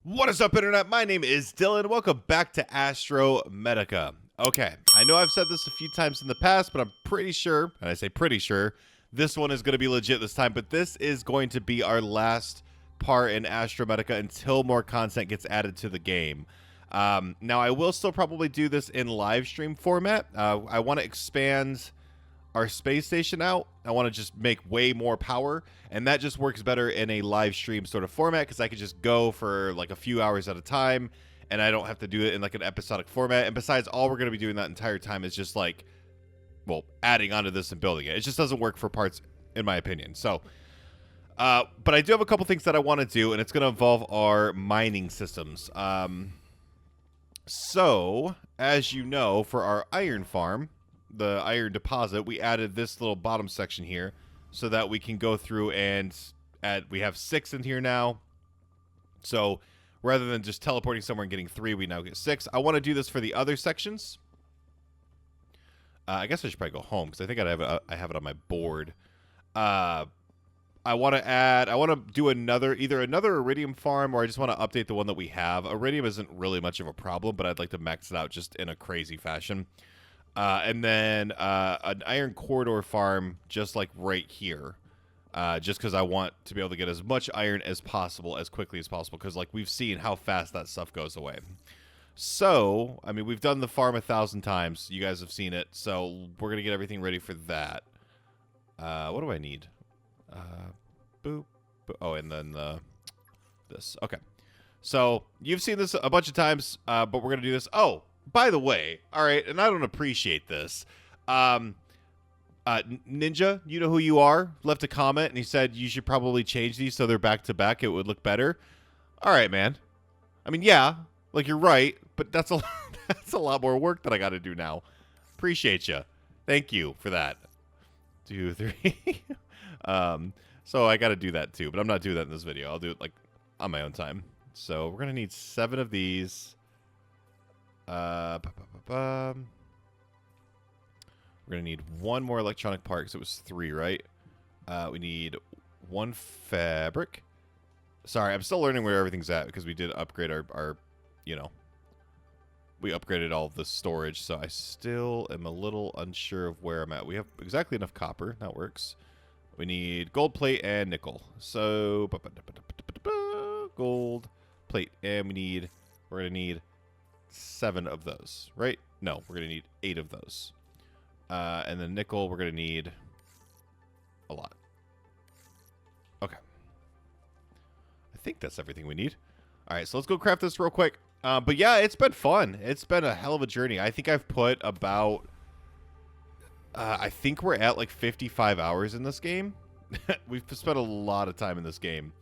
What is up, Internet? My name is Dylan. Welcome back to Astrometica. Okay, I know I've said this a few times in the past, but I'm pretty sure, and I say pretty sure, this one is going to be legit this time, but this is going to be our last part in Astrometica until more content gets added to the game. Now, I will still probably do this in live stream format. I want to expand our space station out. I want to just make way more power, and that just works better in a live stream sort of format because I could just go for like a few hours at a time, and I don't have to do it in like an episodic format. And besides, all we're going to be doing that entire time is just like, well, adding onto this and building it. It just doesn't work for parts, in my opinion. So, but I do have a couple things that I want to do, and it's going to involve our mining systems. So, as you know, for our iron farm, the iron deposit, we added this little bottom section here so that we can go through and we have 6 in here now. So rather than just teleporting somewhere and getting 3, we now get 6. I want to do this for the other sections. I guess I should probably go home because I think I have it on my board. I want to do either another Iridium farm, or I just want to update the one that we have. Iridium isn't really much of a problem, but I'd like to max it out just in a crazy fashion. And then an iron corridor farm just like right here, just because I want to be able to get as much iron as possible as quickly as possible, because like we've seen how fast that stuff goes away. So, I mean, we've done the farm 1,000 times. You guys have seen it, so we're going to get everything ready for that. What do I need? Boop. Oh, and then this. Okay. So, you've seen this a bunch of times, but we're going to do this. Oh! By the way, all right, and I don't appreciate this. Ninja, you know who you are, left a comment, and he said you should probably change these so they're back to back. It would look better. All right, man. I mean, yeah, like you're right, but that's a that's a lot more work that I got to do now. Appreciate you. Thank you for that. 2, 3. So I got to do that too, but I'm not doing that in this video. I'll do it like on my own time. So we're gonna need 7 of these. We're gonna need 1 more electronic part because it was 3, right? We need 1 fabric. Sorry, I'm still learning where everything's at because we did upgrade our you know, we upgraded all of the storage, so I still am a little unsure of where I'm at. We have exactly enough copper. That works. We need gold plate and nickel. So gold plate, and we're gonna need 7 of those, right? No, we're going to need 8 of those. And then nickel, we're going to need a lot. Okay. I think that's everything we need. All right, so let's go craft this real quick. But yeah, it's been fun. It's been a hell of a journey. I think I've put about... I think we're at like 55 hours in this game. We've spent a lot of time in this game.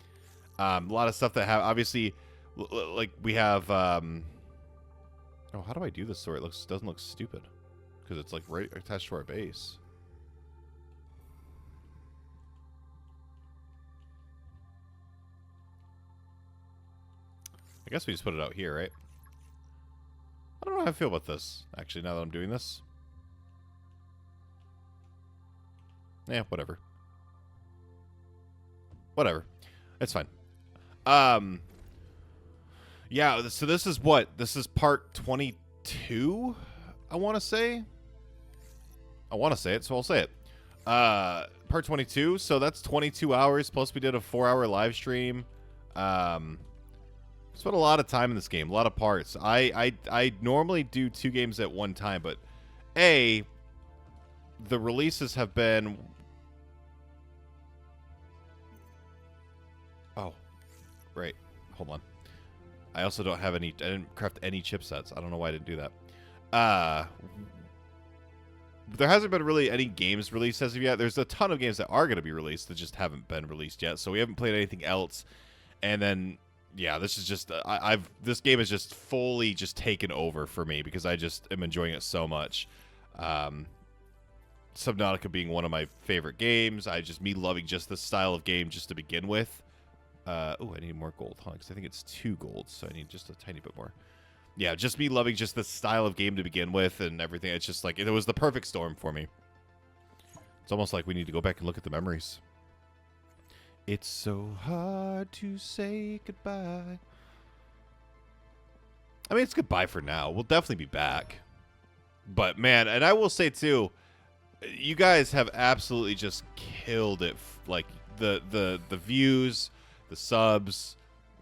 A lot of stuff that have... Obviously, like we have... Oh, how do I do this so it doesn't look stupid? Because it's like right attached to our base. I guess we just put it out here, right? I don't know how I feel about this, actually, now that I'm doing this. Yeah, whatever. Whatever. It's fine. Yeah, so this is what? This is part 22, I want to say. I want to say it, so I'll say it. Part 22, so that's 22 hours, plus we did a 4-hour live stream. Spent a lot of time in this game, a lot of parts. I normally do 2 games at one time, but the releases have been... Oh, right. Hold on. I also don't have any... I didn't craft any chipsets. I don't know why I didn't do that. There hasn't been really any games released as of yet. There's a ton of games that are going to be released that just haven't been released yet. So we haven't played anything else. And then, yeah, this is just... this game is just fully just taken over for me because I just am enjoying it so much. Subnautica being one of my favorite games. Me loving just this style of game just to begin with. Oh, I need more gold, huh? Because I think it's 2 gold, so I need just a tiny bit more. Yeah, just me loving just this style of game to begin with and everything. It's just like, it was the perfect storm for me. It's almost like we need to go back and look at the memories. It's so hard to say goodbye. I mean, it's goodbye for now. We'll definitely be back. But, man, and I will say, too, you guys have absolutely just killed it. Like, the views, the subs,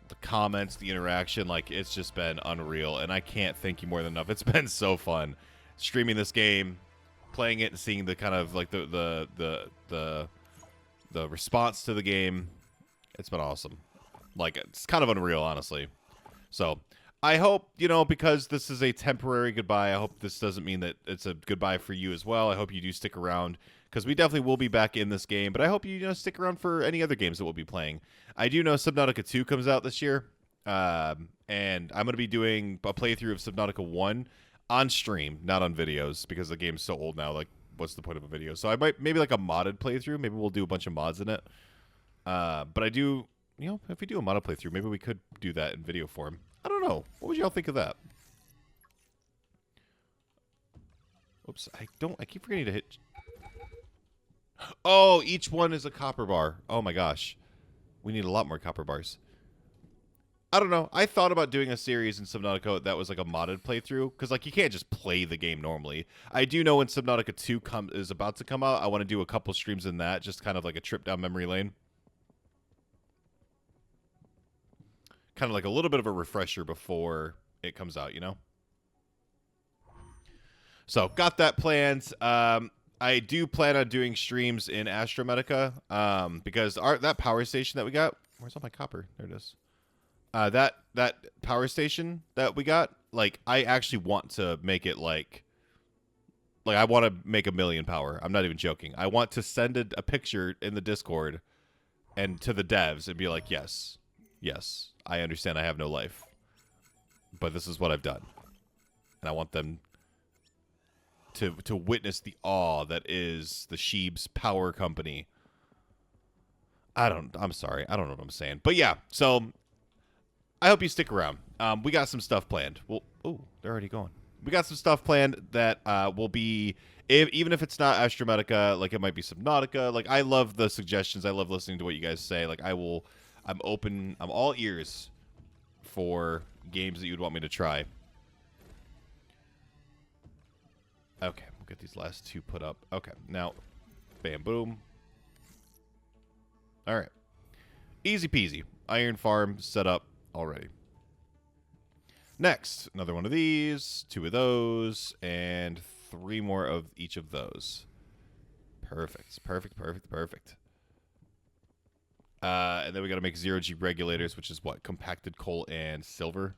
the comments, the interaction, like, it's just been unreal. And I can't thank you more than enough. It's been so fun streaming this game, playing it, and seeing the kind of, like, the response to the game. It's been awesome. Like, it's kind of unreal, honestly. So, I hope, you know, because this is a temporary goodbye, I hope this doesn't mean that it's a goodbye for you as well. I hope you do stick around, because we definitely will be back in this game, but I hope you, stick around for any other games that we'll be playing. I do know Subnautica 2 comes out this year, and I'm going to be doing a playthrough of Subnautica 1 on stream, not on videos, because the game's so old now, like, what's the point of a video? So I might, maybe like a modded playthrough, maybe we'll do a bunch of mods in it. But I do, you know, if we do a modded playthrough, maybe we could do that in video form. I don't know. What would y'all think of that? Oops, I keep forgetting to hit. Oh, each one is a copper bar. Oh my gosh. We need a lot more copper bars. I don't know. I thought about doing a series in Subnautica that was like a modded playthrough, because like you can't just play the game normally. I do know when Subnautica 2 is about to come out, I want to do a couple streams in that, just kind of like a trip down memory lane. Kind of like a little bit of a refresher before it comes out, you know? So, got that planned. I do plan on doing streams in Astrometica, because that power station that we got... Where's all my copper? There it is. That power station that we got, like, I actually want to make it, like, I want to make 1 million power. I'm not even joking. I want to send a picture in the Discord and to the devs and be like, yes, I understand I have no life, but this is what I've done. And I want them to witness the awe that is the Scheebs Power Company. I'm sorry. I don't know what I'm saying. But yeah, so I hope you stick around. We got some stuff planned. Well, oh, they're already going. We got some stuff planned that will be, even if it's not Astrometica, like it might be Subnautica. Like, I love the suggestions. I love listening to what you guys say. Like, I'm open. I'm all ears for games that you'd want me to try. Okay, we'll get these last two put up. Okay, now, bam, boom. All right. Easy peasy. Iron farm set up already. Next, another one of these, 2 of those, and 3 more of each of those. Perfect. And then we got to make 0G regulators, which is what? Compacted coal and silver.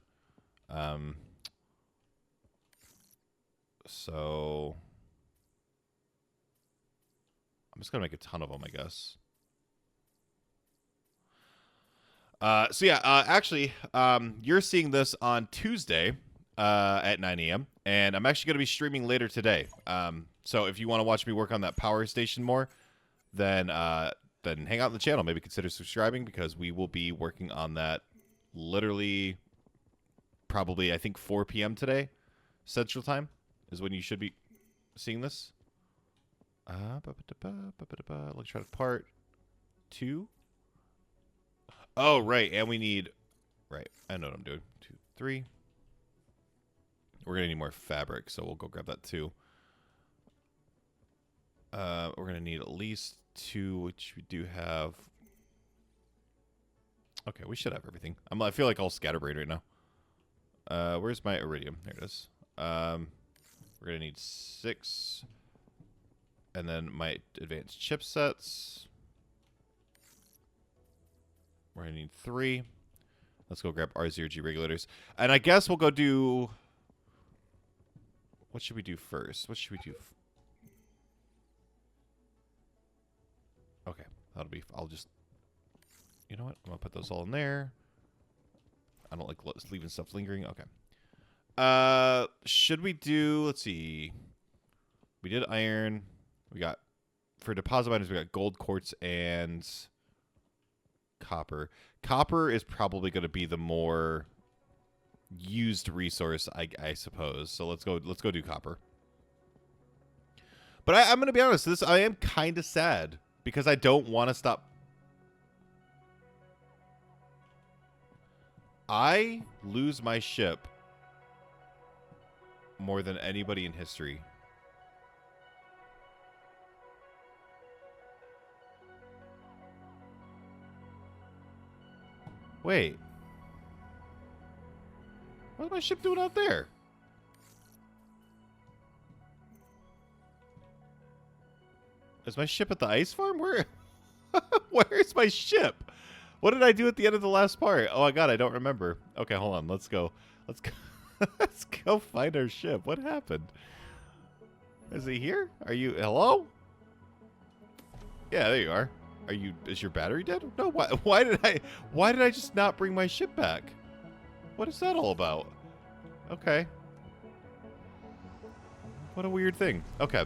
So I'm just going to make a ton of them, I guess. So yeah, actually, you're seeing this on Tuesday at 9 a.m. And I'm actually going to be streaming later today. So if you want to watch me work on that power station more, then hang out on the channel. Maybe consider subscribing, because we will be working on that literally probably, I think, 4 p.m. today, Central Time, is when you should be seeing this. Electronic part 2. Oh, right, and we need... Right, I know what I'm doing. 2, 3. We're going to need more fabric, so we'll go grab that too. We're going to need at least 2, which we do have. Okay, we should have everything. I feel like all scatterbrained right now. Where's my iridium? There it is. We're going to need 6. And then my advanced chipsets. We're going to need 3. Let's go grab our 0G regulators. And I guess we'll go do... What should we do first? What should we do? Okay, that'll be... I'll just... You know what? I'm going to put those all in there. I don't like leaving stuff lingering. Okay. Should we do... Let's see. We did iron. We got... For deposit items, we got gold, quartz, and... copper. Copper is probably going to be the more used resource, I suppose. So let's go do copper. But I'm going to be honest, I am kind of sad because I don't want to stop. I lose my ship more than anybody in history. Wait. What's my ship doing out there? Is my ship at the ice farm? Where? Where's my ship? What did I do at the end of the last part? Oh my god, I don't remember. Okay, hold on. Let's go. Let's go. Let's go find our ship. What happened? Is he here? Are you? Hello? Yeah, there you are. Are you? Is your battery dead? No. Why did I just not bring my ship back? What is that all about? Okay. What a weird thing. Okay.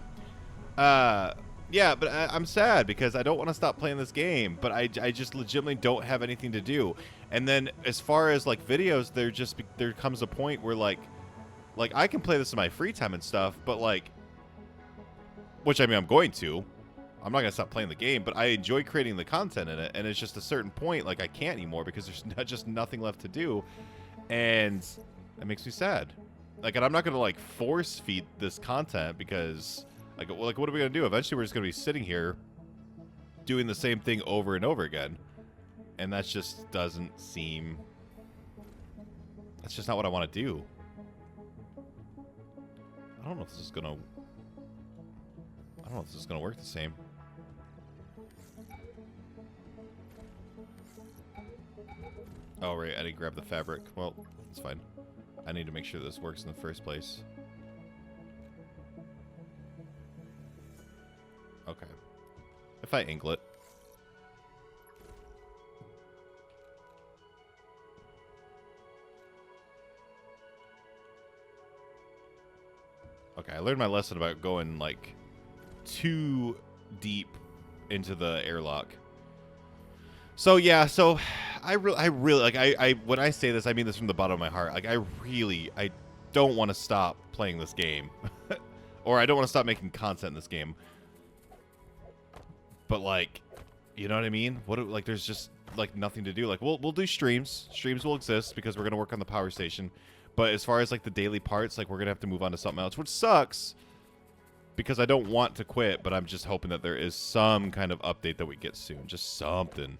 Yeah, but I'm sad because I don't want to stop playing this game, but I just legitimately don't have anything to do. And then as far as like videos, there comes a point where like I can play this in my free time and stuff, but like, which I mean I'm going to. I'm not gonna stop playing the game, but I enjoy creating the content in it, and it's just a certain point like I can't anymore because there's just nothing left to do, and it makes me sad. Like, and I'm not gonna like force feed this content because. Like, what are we going to do? Eventually, we're just going to be sitting here doing the same thing over and over again. And that just doesn't seem... That's just not what I want to do. I don't know if this is going to... I don't know if this is going to work the same. Oh, right. I didn't grab the fabric. Well, it's fine. I need to make sure this works in the first place. Okay. If I ankle it. Okay, I learned my lesson about going, like, too deep into the airlock. So, yeah, so I really, like, when I say this, I mean this from the bottom of my heart. Like, I don't want to stop playing this game. Or I don't want to stop making content in this game. But like, you know what I mean? Like, there's just like nothing to do. Like, we'll do streams. Streams will exist because we're gonna work on the power station. But as far as like the daily parts, like we're gonna have to move on to something else, which sucks because I don't want to quit. But I'm just hoping that there is some kind of update that we get soon, just something,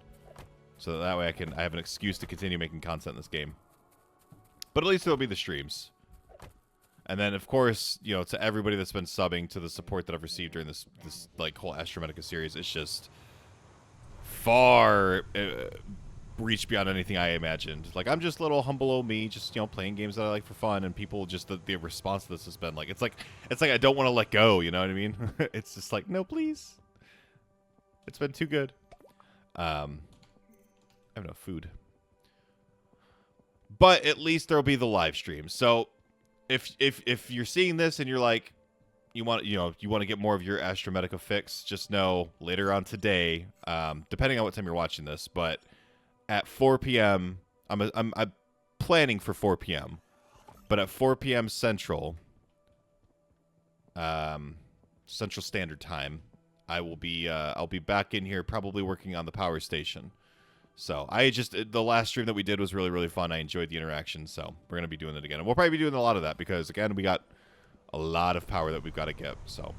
so that way I have an excuse to continue making content in this game. But at least it'll be the streams. And then, of course, you know, to everybody that's been subbing, to the support that I've received during this like whole Astrometica series, it's just far reached beyond anything I imagined. Like, I'm just little humble old me, just, you know, playing games that I like for fun, and people just the response to this has been like it's like I don't want to let go. You know what I mean? It's just like, no, please. It's been too good. I have no food, but at least there'll be the live stream. So. If you're seeing this and you're like, you want to get more of your Astrometica fix, just know later on today, depending on what time you're watching this, but at 4 p.m. I'm planning for 4 p.m. But at 4 p.m. Central Standard Time, I'll be back in here probably working on the power station. So the last stream that we did was really, really fun. I enjoyed the interaction, so we're going to be doing it again. And we'll probably be doing a lot of that because, again, we got a lot of power that we've got to get, so.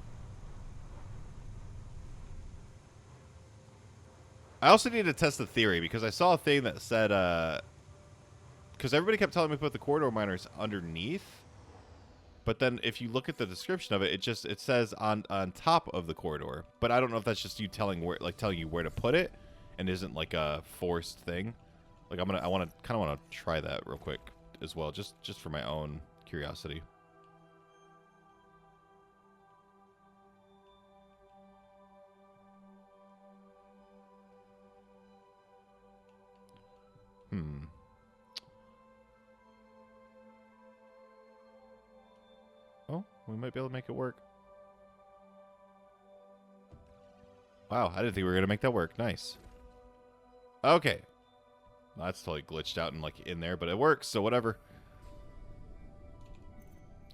I also need to test the theory because I saw a thing that said, because everybody kept telling me to put the corridor miners underneath, but then if you look at the description of it, it says on top of the corridor. But I don't know if that's just you telling you where to put it. And isn't like a forced thing. Like I kind of want to try that real quick as well, just for my own curiosity. Oh, we might be able to make it work. Wow, I didn't think we were gonna make that work. Nice. Okay. Well, that's totally glitched out and like in there, but it works, so whatever.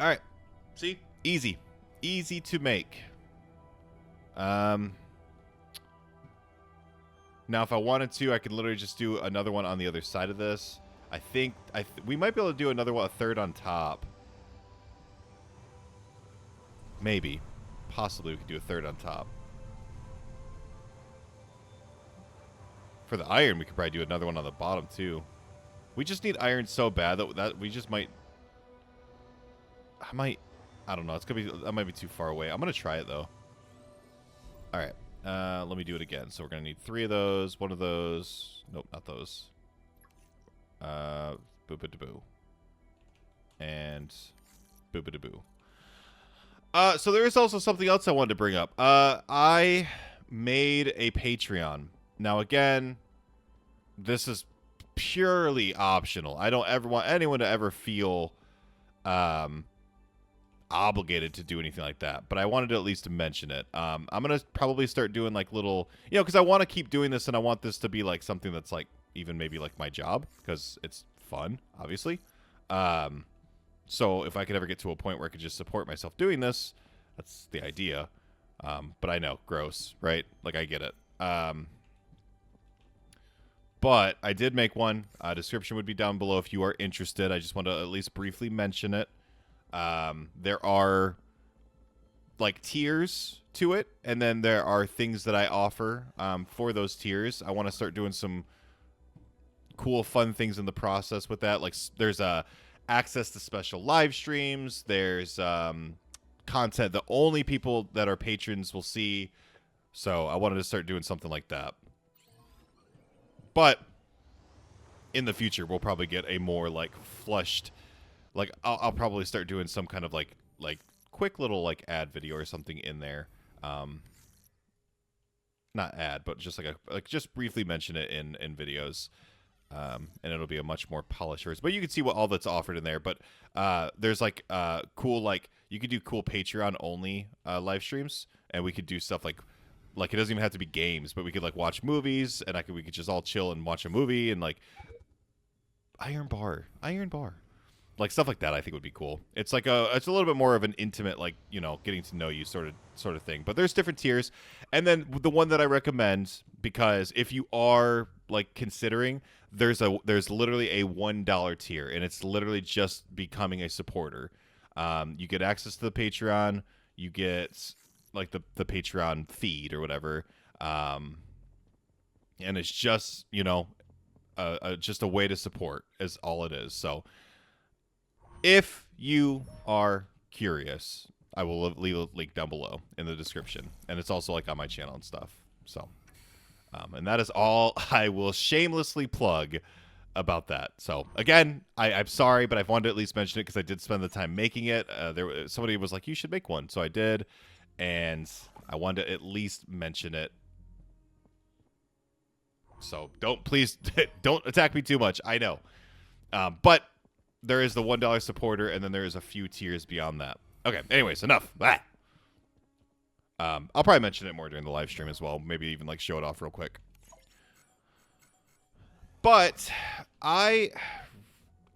Alright. See? Easy. Easy to make. Now if I wanted to, I could literally just do another one on the other side of this. I think we might be able to do another one, a third on top. Maybe. Possibly we could do a third on top. For the iron, we could probably do another one on the bottom, too. We just need iron so bad that we just might... I don't know. It's gonna be... That might be too far away. I'm gonna try it, though. Alright. Let me do it again. So we're gonna need 3 of those. 1 of those. Nope, not those. Boo-ba-da-boo. And... boo-ba-da-boo. So there is also something else I wanted to bring up. I made a Patreon. Now, again, this is purely optional. I don't ever want anyone to ever feel obligated to do anything like that. But I wanted to at least mention it. I'm going to probably start doing, like, little... You know, because I want to keep doing this, and I want this to be, like, something that's, like, even maybe, like, my job. Because it's fun, obviously. So if I could ever get to a point where I could just support myself doing this, that's the idea. But I know, gross, right? Like, I get it. But I did make one. Description would be down below if you are interested. I just want to at least briefly mention it. There are, like, tiers to it, and then there are things that I offer for those tiers. I want to start doing some cool, fun things in the process with that. Like, there's access to special live streams. There's content that only people that are patrons will see. So I wanted to start doing something like that. But in the future, we'll probably get a more, like, flushed... Like, I'll probably start doing some kind of, like quick little, like, ad video or something in there. Not ad, but just just briefly mention it in videos. And it'll be a much more polished version. But you can see what all that's offered in there. But there's, like, cool, like, you could do cool Patreon-only live streams. And we could do stuff like it doesn't even have to be games, but we could, like, watch movies. And we could just all chill and watch a movie. And, like, Iron Bar. Like, stuff like that I think would be cool. It's like it's a little bit more of an intimate, like, you know, getting to know you sort of thing. But there's different tiers. And then the one that I recommend, because if you are, like, considering, there's literally a $1 tier, and it's literally just becoming a supporter. You get access to the Patreon, you get, like, the Patreon feed or whatever. And it's just, you know, just a way to support is all it is. So if you are curious, I will leave a link down below in the description. And it's also, like, on my channel and stuff. So, and that is all I will shamelessly plug about that. So, again, I'm sorry, but I wanted to at least mention it because I did spend the time making it. Somebody was like, you should make one. So I did. And I wanted to at least mention it. So please don't attack me too much. I know. But there is the $1 supporter, and then there is a few tiers beyond that. Okay, anyways, enough. I'll probably mention it more during the live stream as well. Maybe even, like, show it off real quick. But I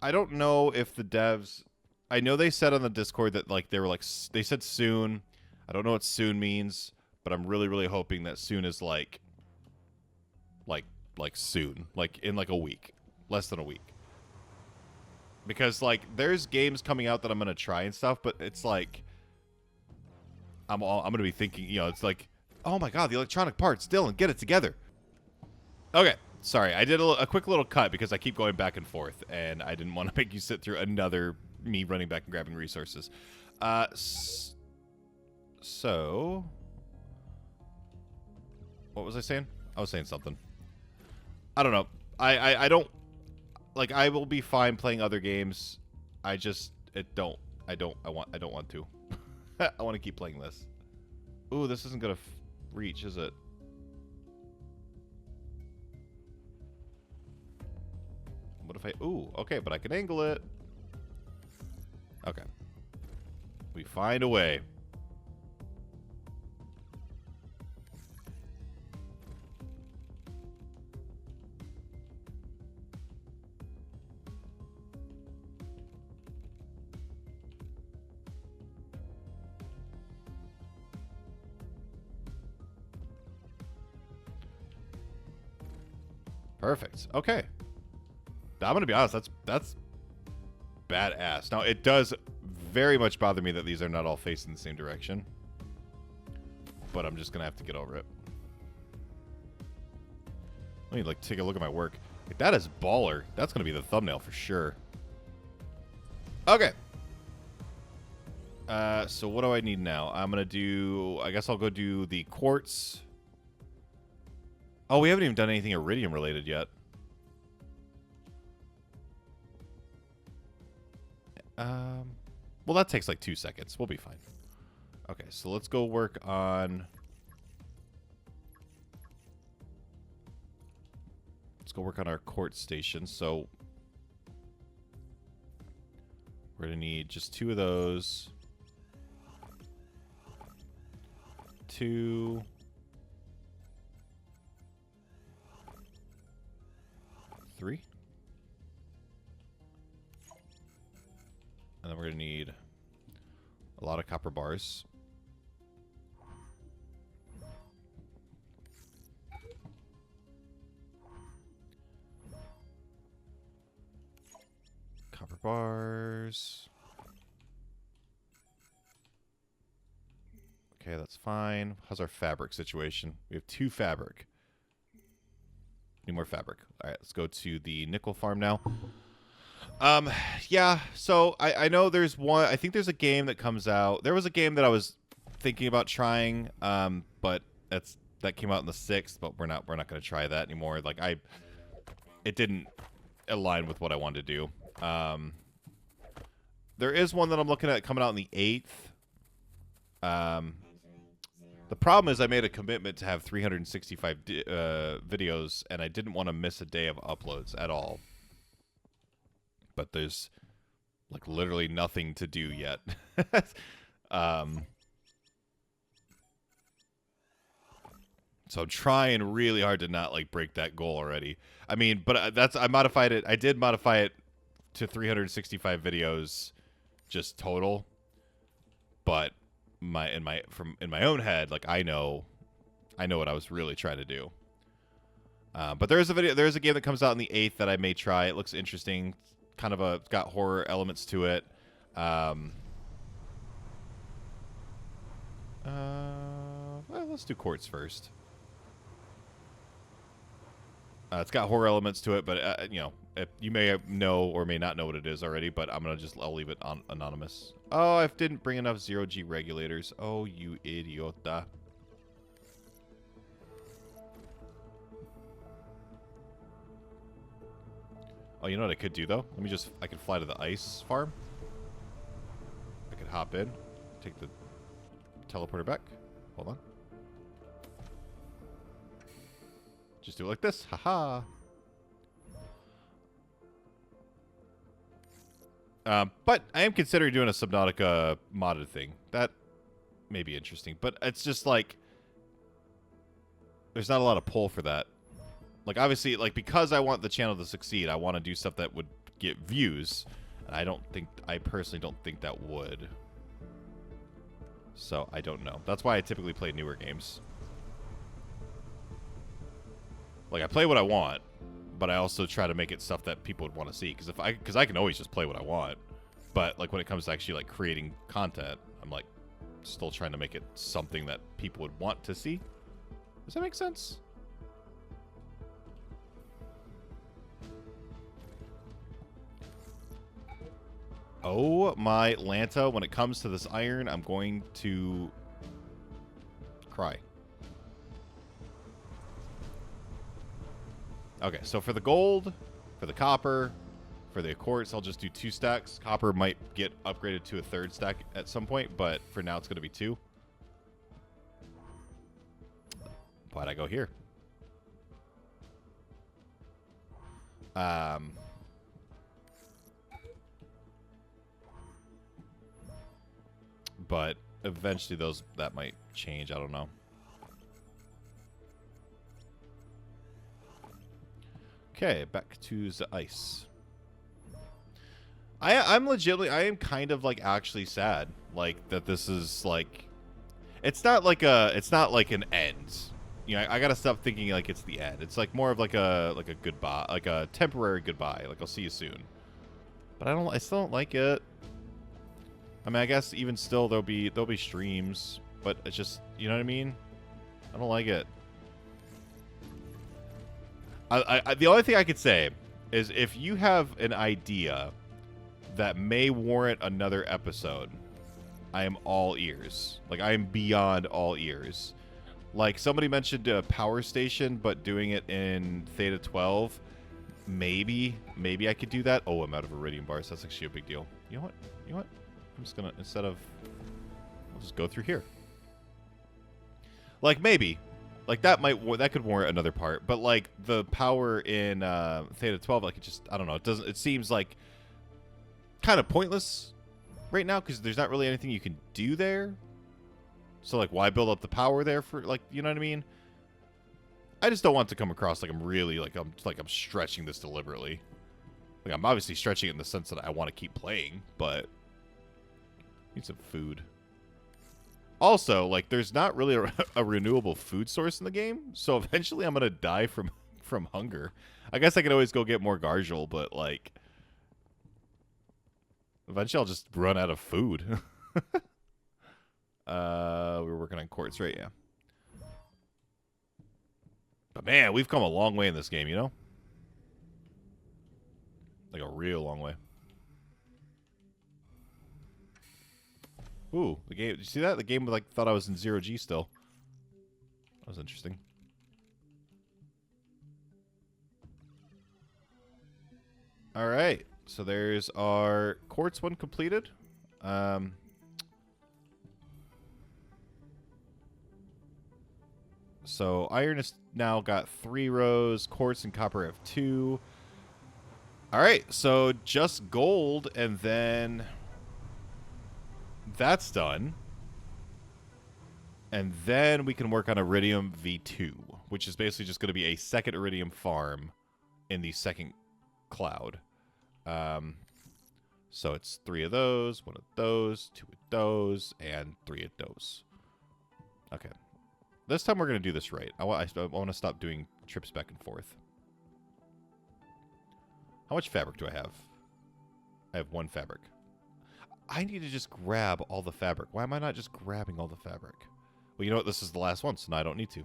don't know if the devs... I know they said on the Discord that, like, they said soon. I don't know what soon means, but I'm really, really hoping that soon is, like soon. Like, in, like, a week. Less than a week. Because, like, there's games coming out that I'm going to try and stuff, but it's like, I'm going to be thinking, you know, it's like, oh my god, the electronic parts, Dylan, get it together. Okay, sorry, I did a quick little cut because I keep going back and forth, and I didn't want to make you sit through another me running back and grabbing resources. So, what was I saying? I was saying something. I don't know. I don't... Like, I will be fine playing other games. I don't want to. I want to keep playing this. Ooh, this isn't gonna reach, is it? What if I... Ooh, okay, but I can angle it. Okay. We find a way. Perfect. Okay. I'm gonna be honest. That's badass. Now it does very much bother me that these are not all facing the same direction. But I'm just gonna have to get over it. Let me like take a look at my work. Like, that is baller. That's gonna be the thumbnail for sure. Okay. So what do I need now? I'm gonna do. I guess I'll go do the quartz. Oh, we haven't even done anything Iridium related yet. Well, that takes like 2 seconds. We'll be fine. Okay, so let's go work on. Let's go work on our quartz station. So we're gonna need just 2 of those. 2. 3. And then we're going to need a lot of copper bars. Copper bars. Okay, that's fine. How's our fabric situation? We have 2 fabric. Need more fabric. All right, let's go to the nickel farm now. Yeah, so I know there's one. I think there's a game that comes out. There was a game that I was thinking about trying, but that came out in the 6th. But we're not going to try that anymore. Like it didn't align with what I wanted to do. There is one that I'm looking at coming out in the 8th. The problem is I made a commitment to have 365 videos, and I didn't want to miss a day of uploads at all. But there's, like, literally nothing to do yet. So I'm trying really hard to not, like, break that goal already. I mean, but I modified it. I did modify it to 365 videos just total. But in my own head, like, I know what I was really trying to do. But there's a game that comes out in the 8th that I may try. It looks interesting. Kind of it's got horror elements to it. Well, let's do quartz first. It's got horror elements to it, but you know, you may know or may not know what it is already. But I'll leave it on anonymous. Oh, I didn't bring enough 0G regulators. Oh, you idiota. Oh, you know what I could do, though? I could fly to the ice farm. I could hop in, take the teleporter back. Hold on. Just do it like this. Haha. But I am considering doing a Subnautica modded thing. That may be interesting. But it's just like, there's not a lot of pull for that. Like, obviously, like, because I want the channel to succeed, I want to do stuff that would get views. And I personally don't think that would. So, I don't know. That's why I typically play newer games. Like, I play what I want, but I also try to make it stuff that people would want to see. Because I can always just play what I want. But, like, when it comes to actually, like, creating content, I'm, like, still trying to make it something that people would want to see. Does that make sense? Oh my Lanta, when it comes to this iron, I'm going to cry. Okay, so for the gold, for the copper, for the quartz, I'll just do 2 stacks. Copper might get upgraded to a 3rd stack at some point, but for now it's going to be 2. Why'd I go here? But eventually that might change. I don't know. Okay, back to the ice. I am kind of like actually sad, like that this is like, it's not like an end. You know, I gotta stop thinking like it's the end. It's like more of like a goodbye, like a temporary goodbye. Like, I'll see you soon. But I still don't like it. I mean, I guess even still there'll be streams, but it's just, you know what I mean? I don't like it. The only thing I could say is if you have an idea that may warrant another episode, I am all ears. Like, I am beyond all ears. Like, somebody mentioned a power station, but doing it in Theta 12. Maybe I could do that. Oh, I'm out of Iridium bars. That's actually a big deal. You know what? I'm just gonna, instead of, I'll just go through here. Like, maybe. Like, that could warrant another part. But, like, the power in Theta 12, like, it just, I don't know. It seems like kind of pointless right now because there's not really anything you can do there. So, like, why build up the power there for, like, you know what I mean? I just don't want to come across like I'm really, like I'm stretching this deliberately. Like, I'm obviously stretching it in the sense that I want to keep playing, but I need some food. Also, like, there's not really a renewable food source in the game, so eventually I'm gonna die from hunger. I guess I could always go get more Gargel, but, like, eventually I'll just run out of food. We were working on quartz, right? Yeah. But, man, we've come a long way in this game, you know? Like, a real long way. Ooh, the game. Did you see that? The game, like, thought I was in 0G still. That was interesting. All right. So there's our quartz one completed. So iron has now got 3 rows. Quartz and copper have 2. All right. So just gold, and then that's done. And then we can work on Iridium V2, which is basically just going to be a second Iridium farm in the second cloud. So it's 3 of those, 1 of those, 2 of those, and 3 of those. Okay. This time we're going to do this right. I want to stop doing trips back and forth. How much fabric do I have? I have 1 fabric. I need to just grab all the fabric. Why am I not just grabbing all the fabric? Well, you know what? This is the last one, so now I don't need to.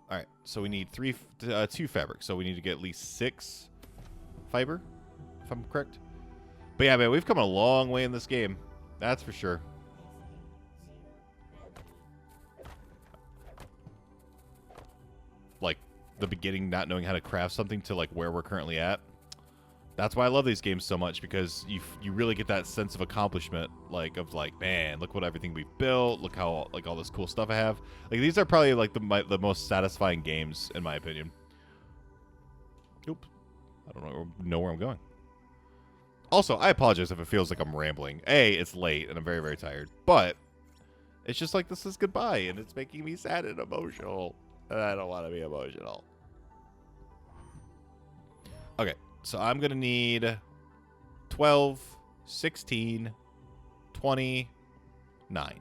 All right, so we need 2 fabric. So we need to get at least 6 fiber, if I'm correct. But yeah, man, we've come a long way in this game. That's for sure. Like, the beginning, not knowing how to craft something to, like, where we're currently at. That's why I love these games so much, because you really get that sense of accomplishment, like, of, like, man, look what everything we've built, look how, like, all this cool stuff I have. Like, these are probably, like, the most satisfying games, in my opinion. Oop. I don't know where I'm going. Also, I apologize if it feels like I'm rambling. A, it's late, and I'm very, very tired. But it's just like, this is goodbye, and it's making me sad and emotional. And I don't want to be emotional. Okay, so I'm going to need 12, 16, 29.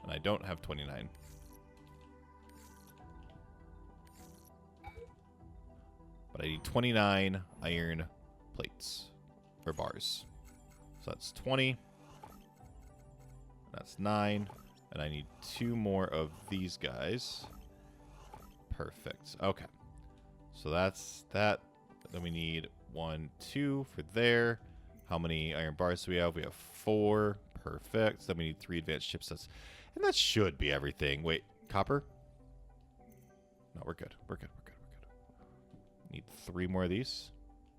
And I don't have 29. But I need 29 iron plates or bars. So that's 20. That's 9. And I need 2 more of these guys. Perfect. Okay. So that's that. Then we need 1, 2 for there. How many iron bars do we have? We have 4. Perfect. Then we need 3 advanced chipsets. And that should be everything. Wait, copper? No, we're good. We're good. We're good. We're good. Need 3 more of these.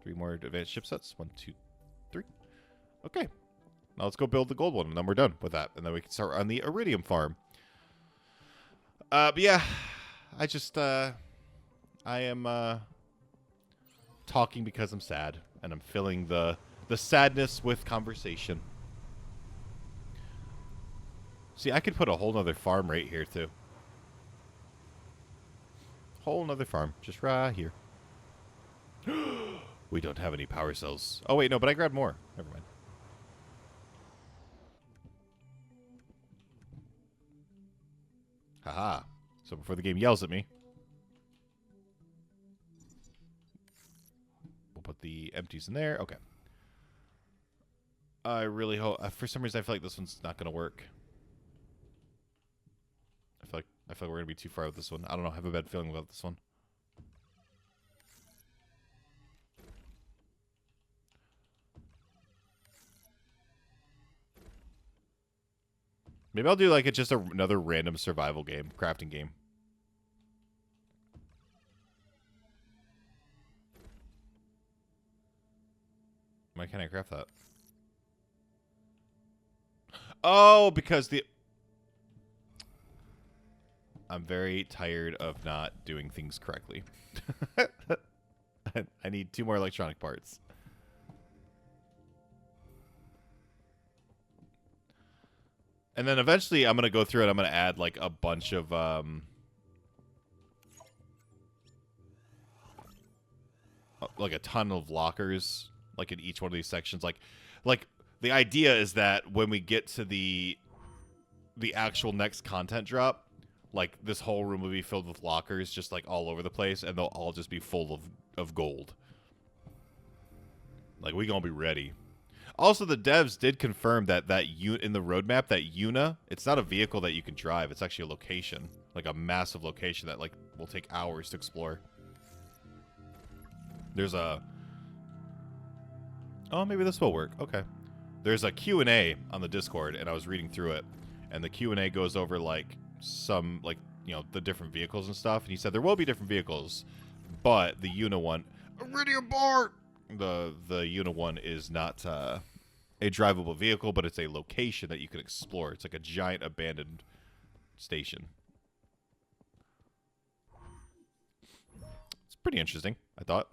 3 more advanced chipsets. 1, 2, 3. Okay. Now let's go build the gold one, and then we're done with that. And then we can start on the Iridium farm. But yeah, I just, I am, talking because I'm sad. And I'm filling the sadness with conversation. See, I could put a whole nother farm right here, too. Whole nother farm. Just right here. We don't have any power cells. Oh, wait, no, but I grabbed more. Never mind. Haha. So before the game yells at me, we'll put the empties in there. Okay. I really hope. For some reason, I feel like this one's not gonna work. I feel like we're gonna be too far with this one. I don't know. I have a bad feeling about this one. Maybe I'll do like just another random survival game, crafting game. Why can't I craft that? Oh, because I'm very tired of not doing things correctly. I need 2 more electronic parts. And then eventually I'm going to go through it. I'm going to add like a bunch of like a ton of lockers like in each one of these sections. Like the idea is that when we get to the actual next content drop, like this whole room will be filled with lockers just like all over the place, and they'll all just be full of gold. Like we gonna be ready. Also, the devs did confirm that in the roadmap, that Una, it's not a vehicle that you can drive. It's actually a location, like a massive location that like will take hours to explore. There's a... Oh, maybe this will work. Okay. There's a Q&A on the Discord, and I was reading through it, and the Q&A goes over like some, like, you know, the different vehicles and stuff, and he said there will be different vehicles, but the Una one, Iridium Bart, the Una one is not a drivable vehicle, but it's a location that you can explore. It's like a giant abandoned station. It's pretty interesting, I thought.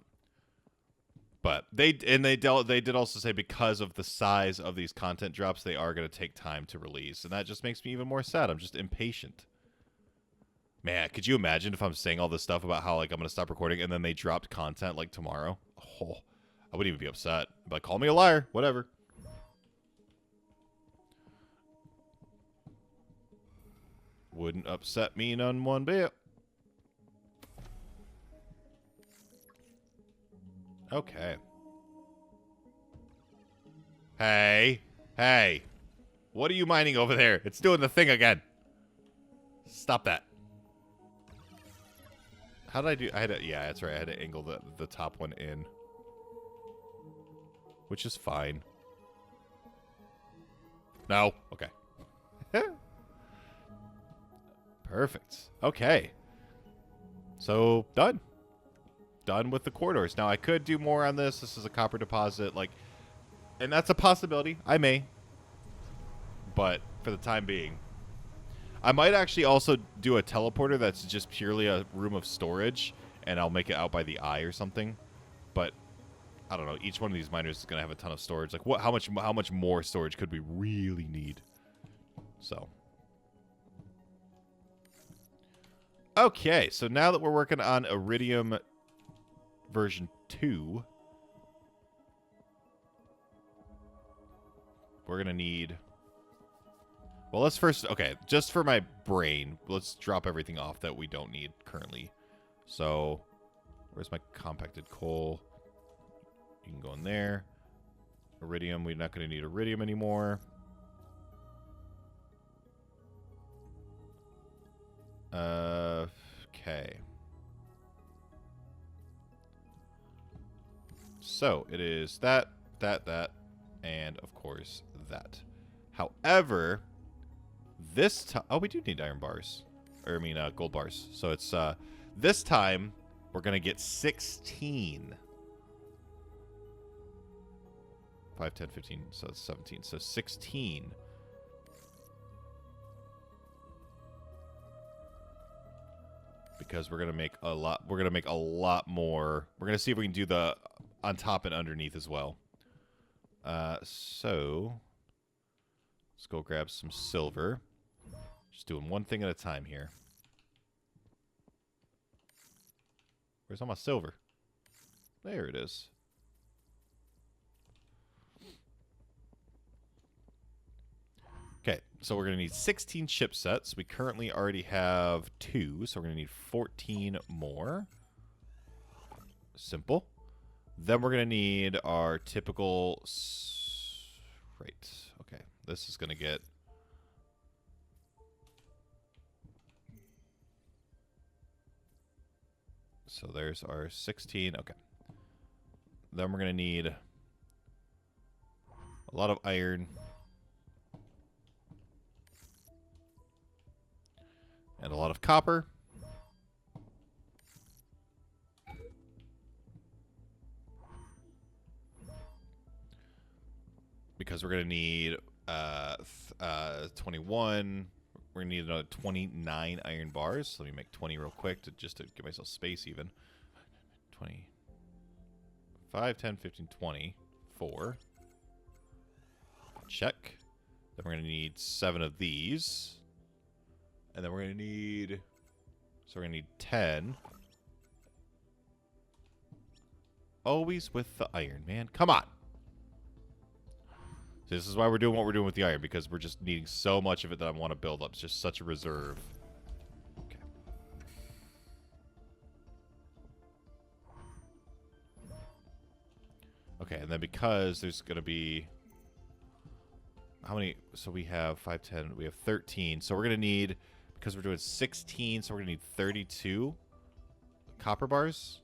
But they did also say because of the size of these content drops, they are going to take time to release, and that just makes me even more sad. I'm just impatient. Man, could you imagine if I'm saying all this stuff about how like I'm going to stop recording and then they dropped content like tomorrow? Oh, I wouldn't even be upset. I'd be like, call me a liar, whatever. Wouldn't upset me none one bit. Okay. Hey. Hey. What are you mining over there? It's doing the thing again. Stop that. How did I do? I had to, yeah, that's right. I had to angle the top one in. Which is fine. No. Okay. Perfect. Okay. So, done. Done with the corridors. Now, I could do more on this. This is a copper deposit, like, and that's a possibility. I may. But for the time being, I might actually also do a teleporter that's just purely a room of storage, and I'll make it out by the eye or something. But I don't know. Each one of these miners is going to have a ton of storage. Like, what? How much more storage could we really need? So. Okay, so now that we're working on Iridium version 2, we're going to need... Well, let's first... Okay, just for my brain, let's drop everything off that we don't need currently. So, where's my compacted coal? You can go in there. Iridium, we're not going to need Iridium anymore. Okay. So, it is that, and, of course, that. However, this time... Oh, we do need iron bars. Or, I mean, gold bars. So, it's, this time, we're going to get 16. 5, 10, 15, so it's 17. So, 16. Because we're going to make a lot... We're going to make a lot more... We're going to see if we can do the... on top and underneath as well. So... Let's go grab some silver. Just doing one thing at a time here. Where's all my silver? There it is. Okay, so we're going to need 16 chipsets. We currently already have 2, so we're going to need 14 more. Simple. Then we're going to need our typical Great. Okay, this is going to get... So there's our 16. Okay. Then we're going to need a lot of iron. And a lot of copper. Because we're going to need 21. We're going to need another 29 iron bars. Let me make 20 real quick just to give myself space even. 20. 5, 10, 15, 20. 4. Check. Then we're going to need 7 of these. And then we're going to need... So we're going to need 10. Always with the iron, man. Come on. This is why we're doing what we're doing with the iron, because we're just needing so much of it that I want to build up. It's just such a reserve. Okay. Okay, and then because there's going to be... How many? So we have 5, 10, we have 13. So we're going to need, because we're doing 16, so we're going to need 32 copper bars.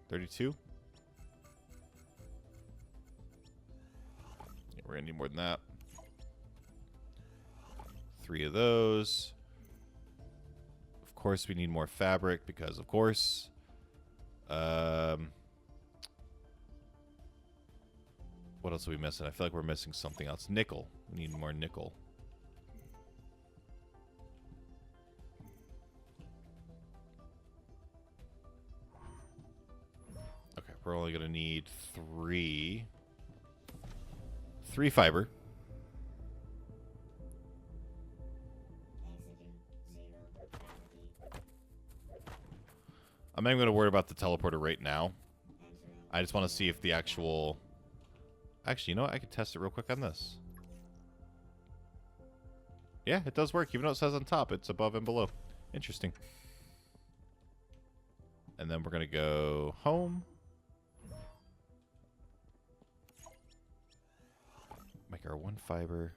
32. We're going to need more than that. 3 of those. Of course, we need more fabric because, of course. What else are we missing? I feel like we're missing something else. Nickel. We need more nickel. Okay, we're only going to need 3 fiber. I'm not even going to worry about the teleporter right now. I just want to see if the actual... Actually, you know what? I could test it real quick on this. Yeah, it does work. Even though it says on top, it's above and below. Interesting. And then we're going to go home. Make our 1 fiber.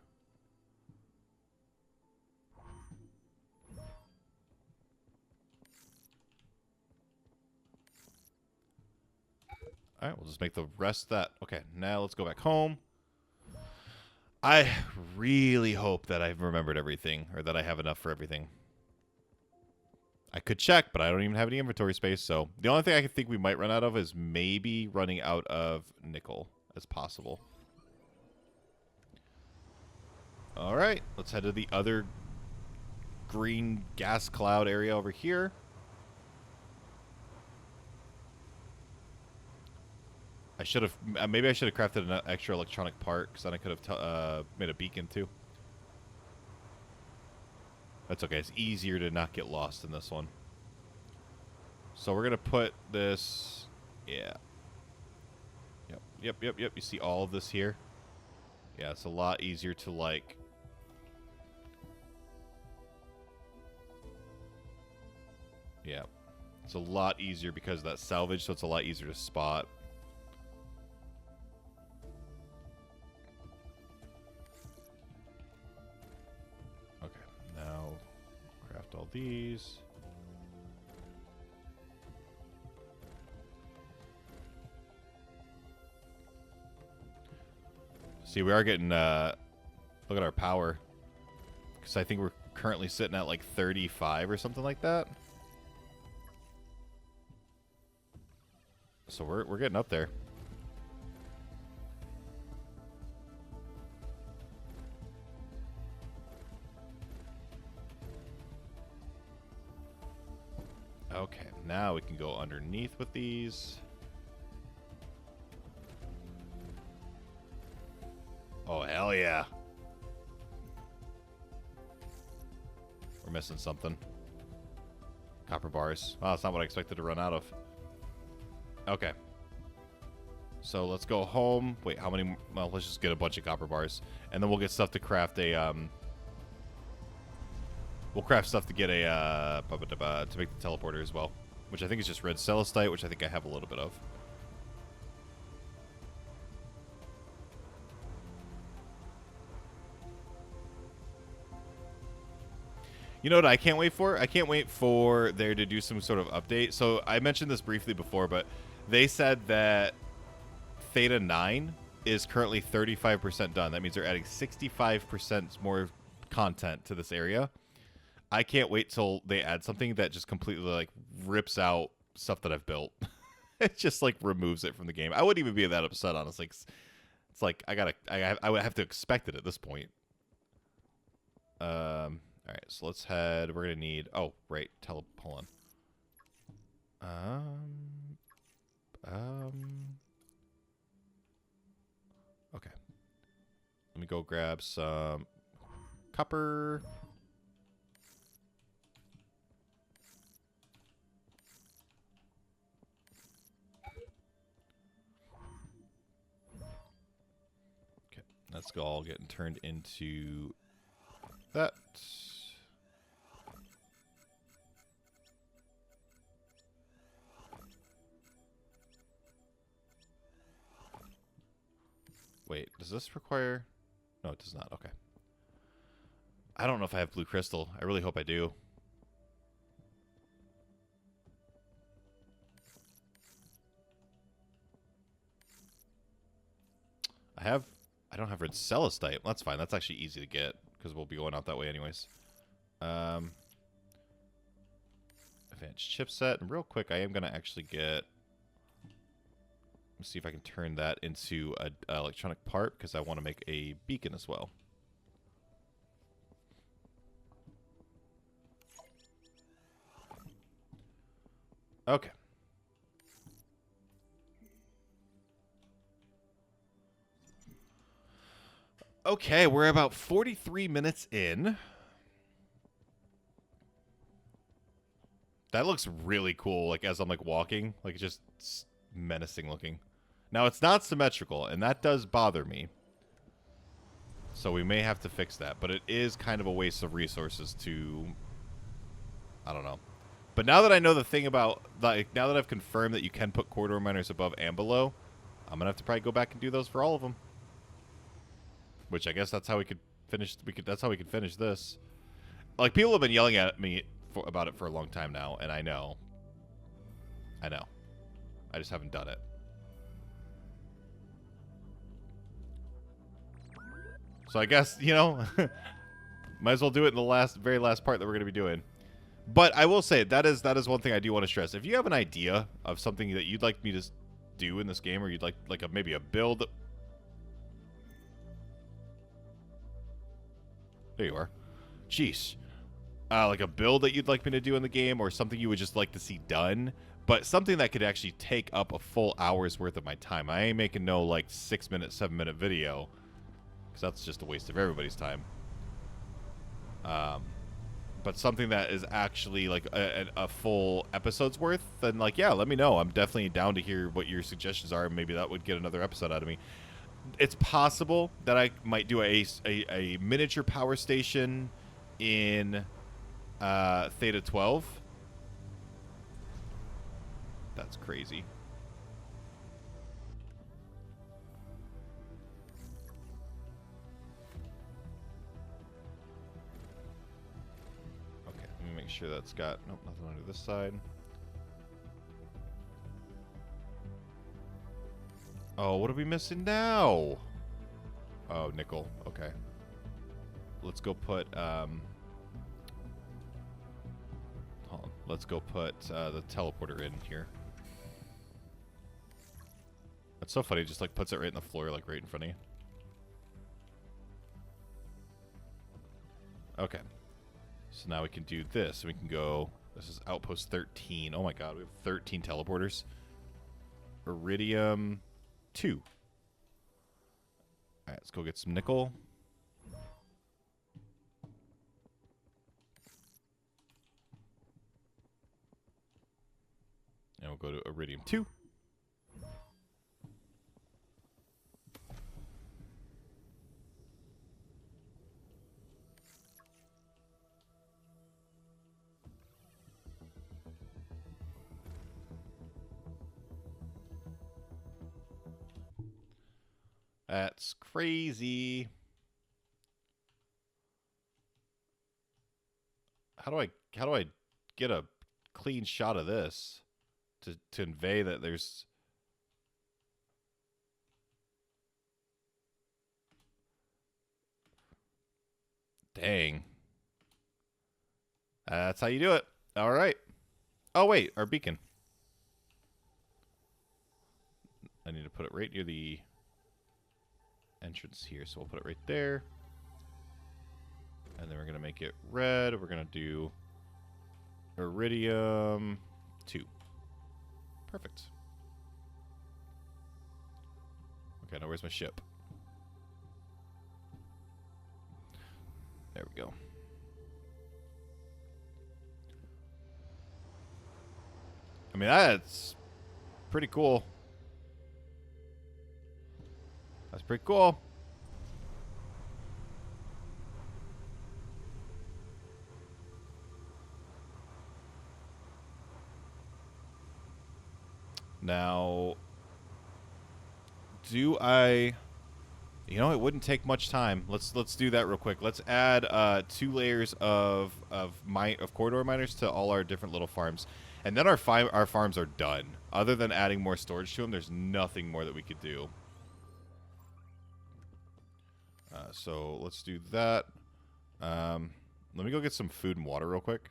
All right, we'll just make the rest of that. Okay, now let's go back home. I really hope that I've remembered everything, or that I have enough for everything. I could check, but I don't even have any inventory space, so the only thing I can think we might run out of is maybe running out of nickel as possible. All right, let's head to the other green gas cloud area over here. I should have, maybe I should have crafted an extra electronic part, because then I could have made a beacon too. That's okay, it's easier to not get lost in this one. So we're going to put this, yeah. Yep. You see all of this here? Yeah, it's a lot easier to like... Yeah, it's a lot easier because of that salvage, so it's a lot easier to spot. All these. See, we are getting look at our power, because I think we're currently sitting at like 35 or something like that. So we're getting up there. Okay, now we can go underneath with these. Oh, hell yeah. We're missing something. Copper bars. Wow, that's not what I expected to run out of. Okay. So let's go home. Wait, how many? Well, let's just get a bunch of copper bars. And then we'll get stuff to craft a, we'll craft stuff to get a, to make the teleporter as well. Which I think is just red celestite, which I think I have a little bit of. You know what I can't wait for? I can't wait for there to do some sort of update. So I mentioned this briefly before, but they said that Theta 9 is currently 35% done. That means they're adding 65% more content to this area. I can't wait till they add something that just completely like rips out stuff that I've built. It just like removes it from the game. I wouldn't even be that upset, honestly. It's like I would have to expect it at this point. All right, so let's head. We're gonna need. Oh, right. Hold on. Okay. Let me go grab some copper. Okay, that's all getting turned into that. Wait, does this require... No, it does not. Okay. I don't know if I have blue crystal. I really hope I do. I don't have red celestite. That's fine. That's actually easy to get because we'll be going out that way anyways. Advanced chipset. And real quick, I am going to actually get... Let's see if I can turn that into an electronic part because I want to make a beacon as well. Okay. Okay, we're about 43 minutes in. That looks really cool, like, as I'm, like, walking. Like, just menacing looking. Now, it's not symmetrical, and that does bother me. So we may have to fix that. But it is kind of a waste of resources to... I don't know. But now that I know the thing about... Like, now that I've confirmed that you can put corridor miners above and below, I'm going to have to probably go back and do those for all of them. Which I guess that's how we could finish. That's how we could finish this. Like, people have been yelling at me about it for a long time now, and I know. I just haven't done it. So I guess, you know, might as well do it in the very last part that we're going to be doing. But I will say that is one thing I do want to stress. If you have an idea of something that you'd like me to do in this game, or you'd like maybe a build. There you are. Jeez. Like a build that you'd like me to do in the game, or something you would just like to see done, but something that could actually take up a full hour's worth of my time. I ain't making no, like, 6-minute, 7-minute video, because that's just a waste of everybody's time. But something that is actually, like, a full episode's worth, then, like, yeah, let me know. I'm definitely down to hear what your suggestions are, and maybe that would get another episode out of me. It's possible that I might do a miniature power station in Theta 12. That's crazy. Okay, let me make sure that's got... Nope, nothing under this side. Oh, what are we missing now? Oh, nickel. Okay. Let's go put, hold on. Let's go put the teleporter in here. That's so funny. It just, like, puts it right in the floor, like, right in front of you. Okay. So now we can do this. We can go... This is Outpost 13. Oh, my God. We have 13 teleporters. Iridium... 2. Alright, let's go get some nickel. And we'll go to Iridium 2. That's crazy. how do I get a clean shot of this to convey that there's... Dang. That's how you do it. All right. Oh, wait. Our beacon. I need to put it right near the entrance here. So we'll put it right there. And then we're going to make it red. We're going to do Iridium 2. Perfect. Okay, now where's my ship? There we go. I mean, that's pretty cool. That's pretty cool. Now, do I... You know, it wouldn't take much time. Let's do that real quick. Let's add 2 layers of corridor miners to all our different little farms, and then our farms are done. Other than adding more storage to them, there's nothing more that we could do. So let's do that. Let me go get some food and water real quick.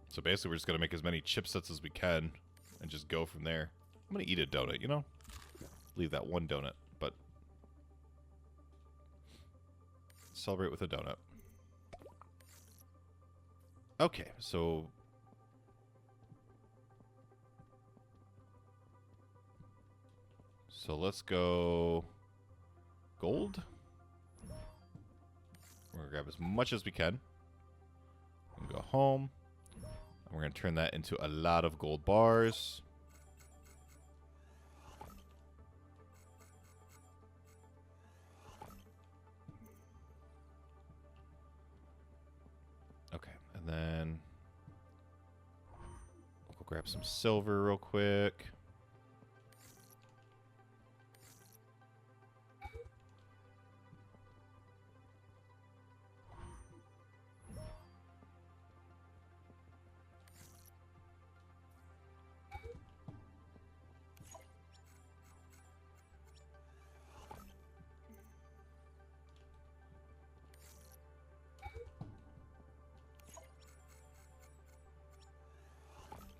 So basically, we're just going to make as many chipsets as we can and just go from there. I'm going to eat a donut, you know? Leave that one donut, but celebrate with a donut. Okay, so... So let's go gold. We're going to grab as much as we can. And go home. We're going to turn that into a lot of gold bars. Okay, and then we'll go grab some silver real quick.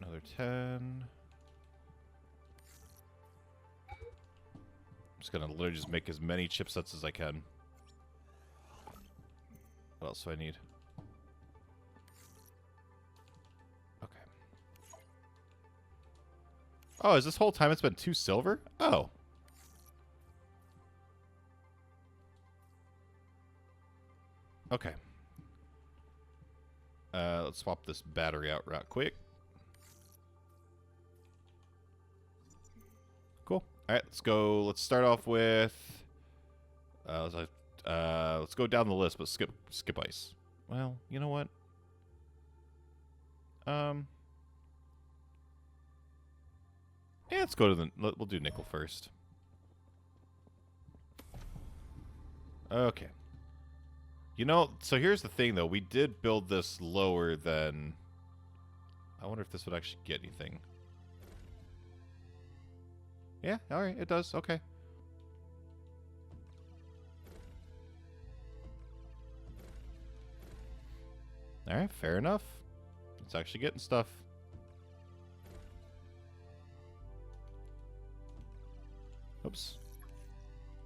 Another 10. I'm just gonna literally just make as many chipsets as I can. What else do I need? Okay. Oh, is this whole time it's been 2 silver? Oh. Okay. Let's swap this battery out real quick. Cool. All right, let's go. Let's start off with. Let's go down the list, but skip ice. Well, you know what? Yeah, let's go to the. We'll do nickel first. Okay. You know, so here's the thing, though. We did build this lower than... I wonder if this would actually get anything. Yeah, alright, it does. Okay. Alright, fair enough. It's actually getting stuff. Oops.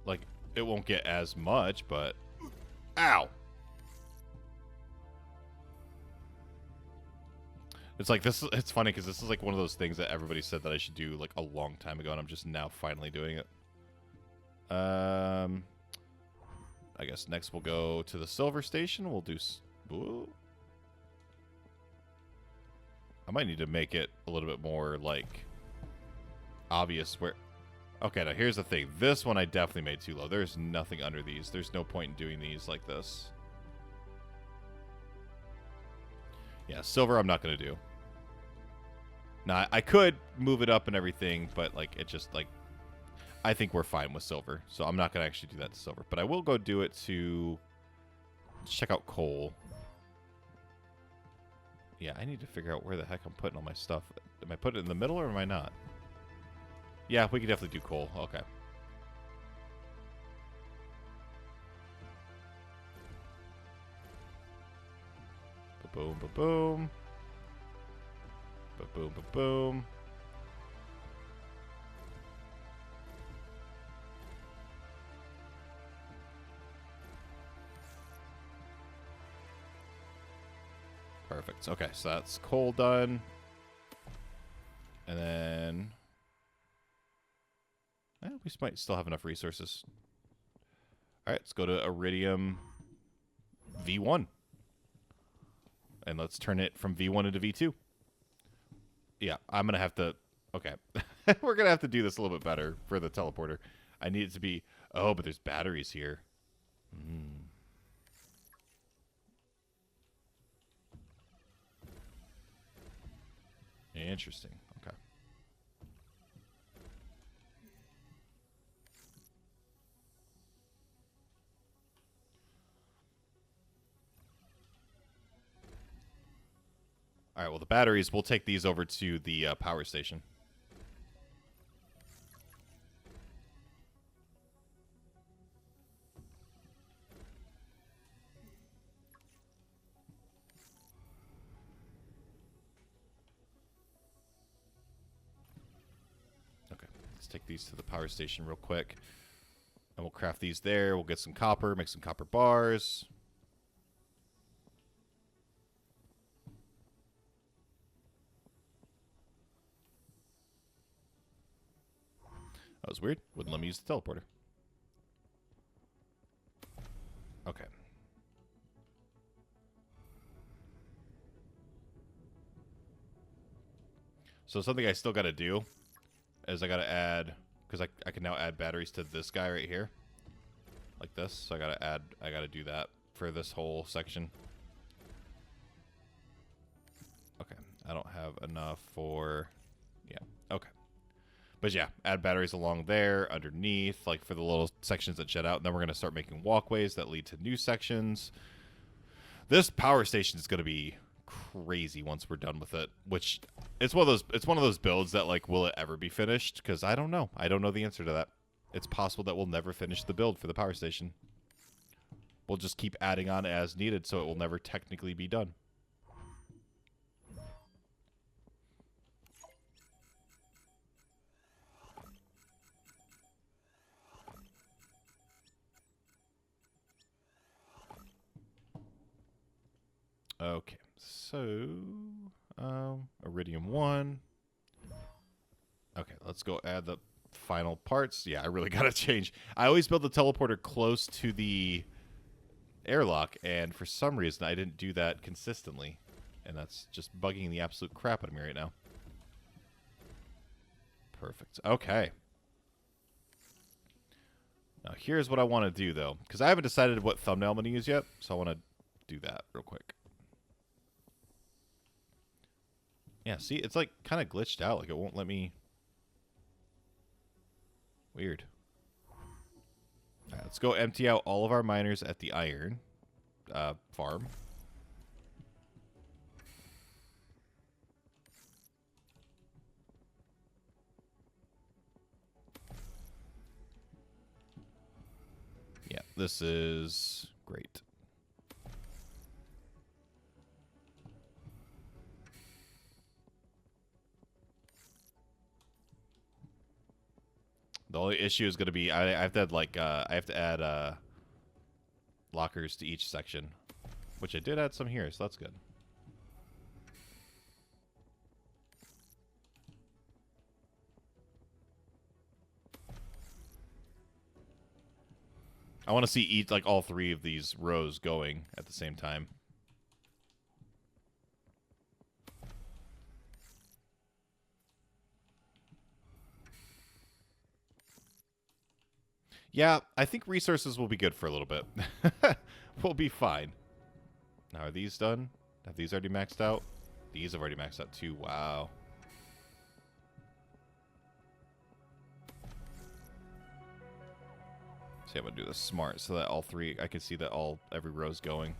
Like, it won't get as much, but... Ow! It's like this. It's funny because this is like one of those things that everybody said that I should do like a long time ago, and I'm just now finally doing it. I guess next we'll go to the silver station. We'll do. Ooh. I might need to make it a little bit more like obvious where. Okay, now here's the thing. This one I definitely made too low. There's nothing under these. There's no point in doing these like this. Yeah, silver I'm not going to do. Now, I could move it up and everything, but, like, it just, like... I think we're fine with silver. So I'm not going to actually do that to silver. But I will go do it to... Let's check out coal. Yeah, I need to figure out where the heck I'm putting all my stuff. Am I putting it in the middle or am I not? Yeah, we can definitely do coal. Okay. Ba-boom, ba-boom. Ba-boom, ba-boom. Perfect. Okay, so that's coal done. And then... we might still have enough resources. Alright, let's go to Iridium V1. And let's turn it from V1 into V2. Yeah, I'm going to have to... Okay. We're going to have to do this a little bit better for the teleporter. I need it to be... Oh, but there's batteries here. Interesting. Okay. All right, well, the batteries, we'll take these over to the power station. Okay, let's take these to the power station real quick. And we'll craft these there. We'll get some copper, make some copper bars. That was weird. Wouldn't let me use the teleporter. Okay. So something I still got to do is I got to add, because I can now add batteries to this guy right here. Like this. So I got to do that for this whole section. Okay. I don't have enough for, yeah. Okay. But yeah, add batteries along there, underneath, like for the little sections that shed out. And then we're going to start making walkways that lead to new sections. This power station is going to be crazy once we're done with it. Which it's one of those builds that, like, will it ever be finished? Because I don't know. I don't know the answer to that. It's possible that we'll never finish the build for the power station. We'll just keep adding on as needed, so it will never technically be done. Okay, so Iridium 1. Okay, let's go add the final parts. Yeah, I really gotta change. I always build the teleporter close to the airlock, and for some reason I didn't do that consistently. And that's just bugging the absolute crap out of me right now. Perfect. Okay. Now here's what I want to do, though. Because I haven't decided what thumbnail I'm going to use yet, so I want to do that real quick. Yeah, see, it's like kind of glitched out. Like it won't let me... Weird. All right, let's go empty out all of our miners at the iron farm. Yeah, this is great. The only issue is going to be I have to add I have to add lockers to each section, which I did add some here, so that's good. I want to see all three of these rows going at the same time. Yeah, I think resources will be good for a little bit. We'll be fine. Now, are these done? Have these already maxed out? These have already maxed out too. Wow. See, I'm gonna do this smart so that all three, I can see that every row's going.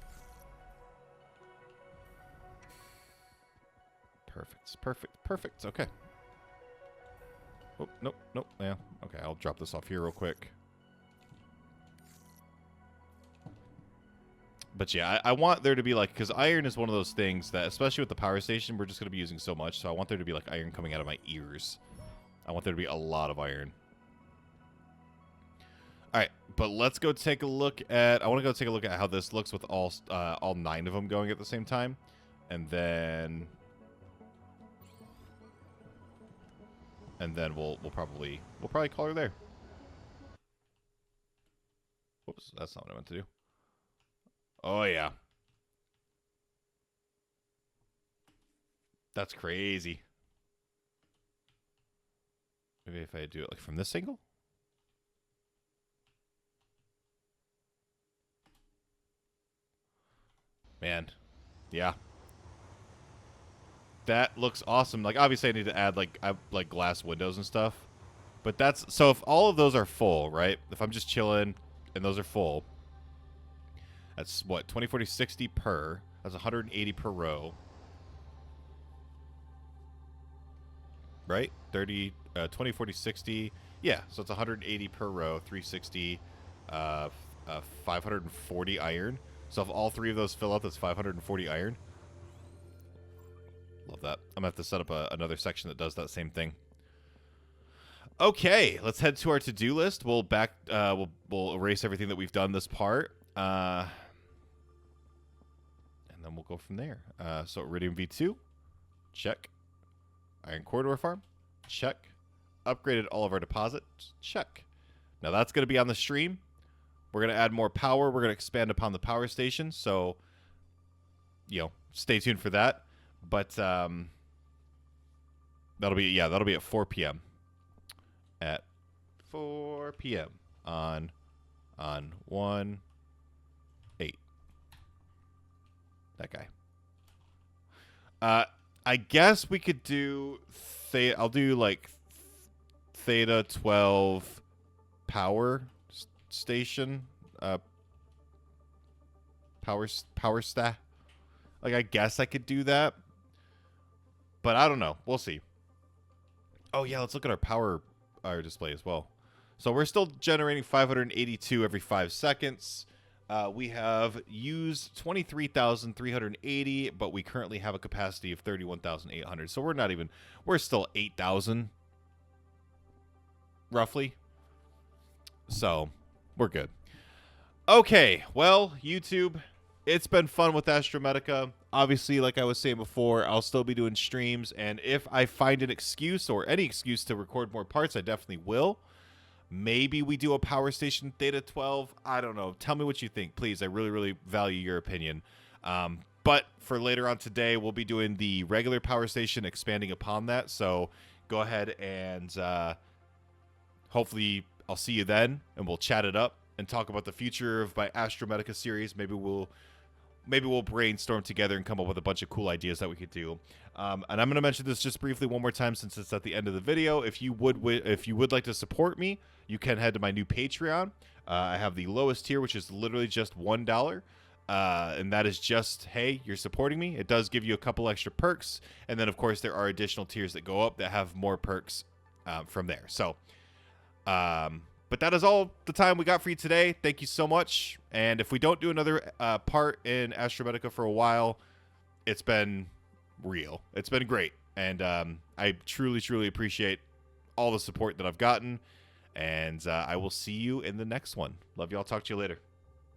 Perfect, perfect, perfect. Okay. Oh, nope, nope. Yeah. Okay, I'll drop this off here real quick. But yeah, I want there to be like, because iron is one of those things that, especially with the power station, we're just going to be using so much. So I want there to be like iron coming out of my ears. I want there to be a lot of iron. All right, but let's go take a look at, I want to go take a look at how this looks with all 9 of them going at the same time. And then we'll probably call her there. Whoops, that's not what I meant to do. Oh, yeah. That's crazy. Maybe if I do it like from this angle? Man. Yeah. That looks awesome. Like, obviously I need to add like glass windows and stuff. But that's, so if all of those are full, right? If I'm just chilling and those are full, that's what, 20, 40, 60 per. That's 180 per row. Right? 30, 20, 40, 60. Yeah, so it's 180 per row, 360, 540 iron. So if all 3 of those fill up, that's 540 iron. Love that. I'm going to have to set up another section that does that same thing. Okay, let's head to our to-do list. We'll we'll erase everything that we've done this part. And then we'll go from there. So Iridium V2, check. Iron Corridor Farm, check. Upgraded all of our deposits, check. Now that's going to be on the stream. We're going to add more power. We're going to expand upon the power station. So, you know, stay tuned for that. But that'll be at 4 p.m. At 4 p.m. on 1/8. That guy. I guess we could do I'll do like Theta 12 power station, power stack. Like, I guess I could do that, but I don't know. We'll see. Oh yeah, let's look at our display as well. So we're still generating 582 every 5 seconds. We have used 23,380, but we currently have a capacity of 31,800. So we're still 8,000 roughly. So we're good. Okay, well, YouTube, it's been fun with Astrometica. Obviously, like I was saying before, I'll still be doing streams, and if I find an excuse or any excuse to record more parts, I definitely will. Maybe we do a power station Theta 12. I don't know. Tell me what you think, please. I really, really value your opinion. But for later on today, we'll be doing the regular power station, expanding upon that. So go ahead and hopefully I'll see you then, and we'll chat it up and talk about the future of my Astrometica series. Maybe we'll brainstorm together and come up with a bunch of cool ideas that we could do. And I'm going to mention this just briefly one more time since it's at the end of the video. If you would like to support me, you can head to my new Patreon. I have the lowest tier, which is literally just $1. And that is just, hey, you're supporting me. It does give you a couple extra perks. And then, of course, there are additional tiers that go up that have more perks from there. So, but that is all the time we got for you today. Thank you so much. And if we don't do another part in Astrometica for a while, it's been real. It's been great. And I truly, truly appreciate all the support that I've gotten. And I will see you in the next one. Love y'all. Talk to you later.